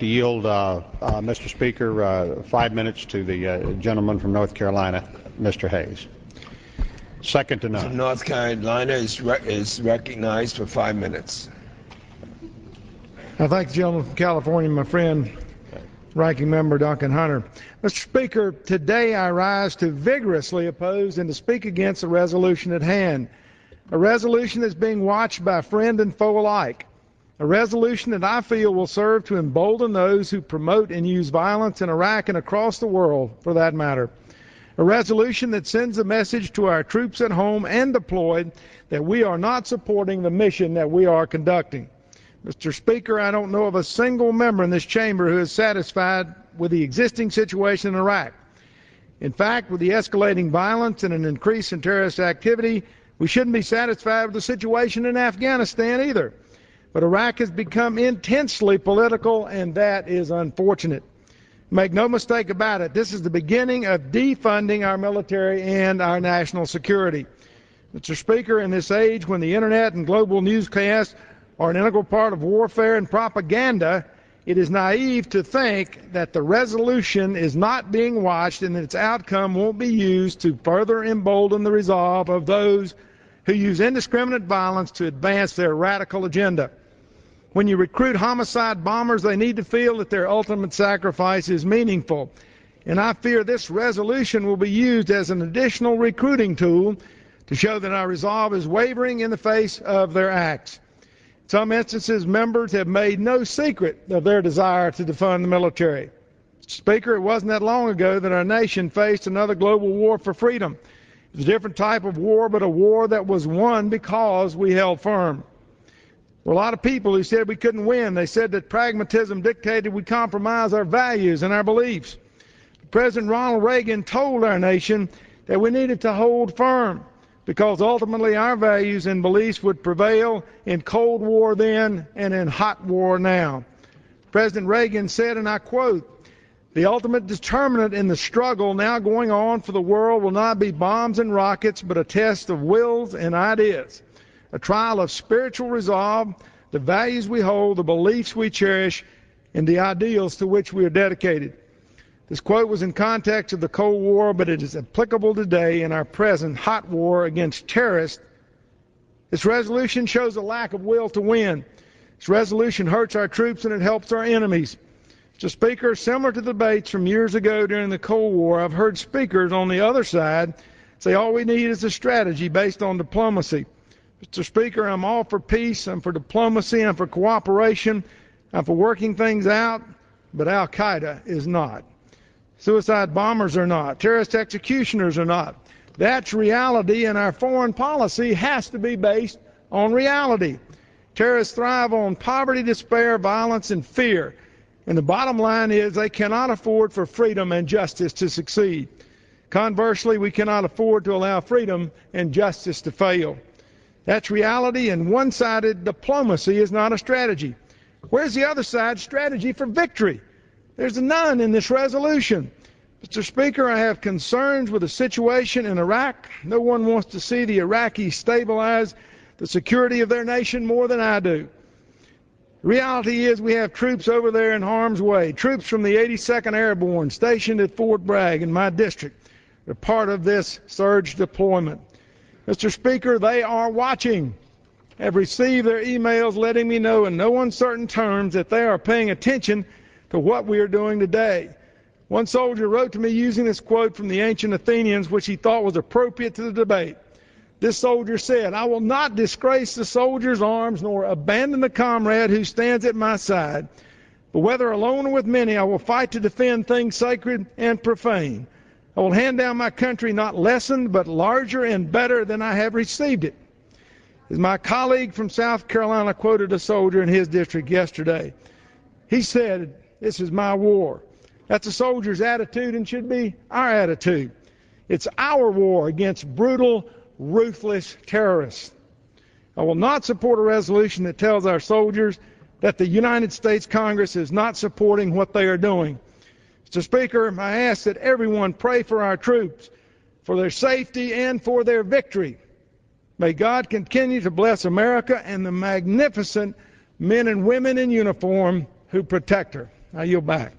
To yield, Mr. Speaker, 5 minutes to the gentleman from North Carolina, Mr. Hayes. Second to none. North Carolina is recognized for 5 minutes. I thank the gentleman from California, my friend, Ranking Member Duncan Hunter. Mr. Speaker, today I rise to vigorously oppose and to speak against the resolution at hand, a resolution that's being watched by friend and foe alike, a resolution that I feel will serve to embolden those who promote and use violence in Iraq and across the world, for that matter. A resolution that sends a message to our troops at home and deployed that we are not supporting the mission that we are conducting. Mr. Speaker, I don't know of a single member in this chamber who is satisfied with the existing situation in Iraq. In fact, with the escalating violence and an increase in terrorist activity, we shouldn't be satisfied with the situation in Afghanistan either. But Iraq has become intensely political, and that is unfortunate. Make no mistake about it, this is the beginning of defunding our military and our national security. Mr. Speaker, in this age when the Internet and global newscasts are an integral part of warfare and propaganda, it is naive to think that the resolution is not being watched and that its outcome won't be used to further embolden the resolve of those who use indiscriminate violence to advance their radical agenda. When you recruit homicide bombers, they need to feel that their ultimate sacrifice is meaningful. And I fear this resolution will be used as an additional recruiting tool to show that our resolve is wavering in the face of their acts. In some instances, members have made no secret of their desire to defund the military. Speaker, it wasn't that long ago that our nation faced another global war for freedom. It was a different type of war, but a war that was won because we held firm. There were a lot of people who said we couldn't win. They said that pragmatism dictated we compromise our values and our beliefs. President Ronald Reagan told our nation that we needed to hold firm because ultimately our values and beliefs would prevail in Cold War then and in hot war now. President Reagan said, and I quote, "The ultimate determinant in the struggle now going on for the world will not be bombs and rockets, but a test of wills and ideas. A trial of spiritual resolve, the values we hold, the beliefs we cherish, and the ideals to which we are dedicated." This quote was in context of the Cold War, but it is applicable today in our present hot war against terrorists. This resolution shows a lack of will to win. This resolution hurts our troops and it helps our enemies. Mr. Speaker, similar to the debates from years ago during the Cold War, I've heard speakers on the other side say all we need is a strategy based on diplomacy. Mr. Speaker, I'm all for peace, I'm for diplomacy, I'm for cooperation, I'm for working things out, but Al-Qaeda is not. Suicide bombers are not. Terrorist executioners are not. That's reality, and our foreign policy has to be based on reality. Terrorists thrive on poverty, despair, violence, and fear. And the bottom line is they cannot afford for freedom and justice to succeed. Conversely, we cannot afford to allow freedom and justice to fail. That's reality, and one-sided diplomacy is not a strategy. Where's the other side's strategy for victory? There's none in this resolution. Mr. Speaker, I have concerns with the situation in Iraq. No one wants to see the Iraqis stabilize the security of their nation more than I do. The reality is we have troops over there in harm's way, troops from the 82nd Airborne stationed at Fort Bragg in my district. They're part of this surge deployment. Mr. Speaker, they are watching. I've received their emails letting me know in no uncertain terms that they are paying attention to what we are doing today. One soldier wrote to me using this quote from the ancient Athenians, which he thought was appropriate to the debate. This soldier said, "I will not disgrace the soldier's arms nor abandon the comrade who stands at my side. But whether alone or with many, I will fight to defend things sacred and profane. I will hand down my country not lessened, but larger and better than I have received it." As my colleague from South Carolina quoted a soldier in his district yesterday, he said, "This is my war." That's a soldier's attitude and should be our attitude. It's our war against brutal, ruthless terrorists. I will not support a resolution that tells our soldiers that the United States Congress is not supporting what they are doing. Mr. Speaker, I ask that everyone pray for our troops, for their safety and for their victory. May God continue to bless America and the magnificent men and women in uniform who protect her. I yield back.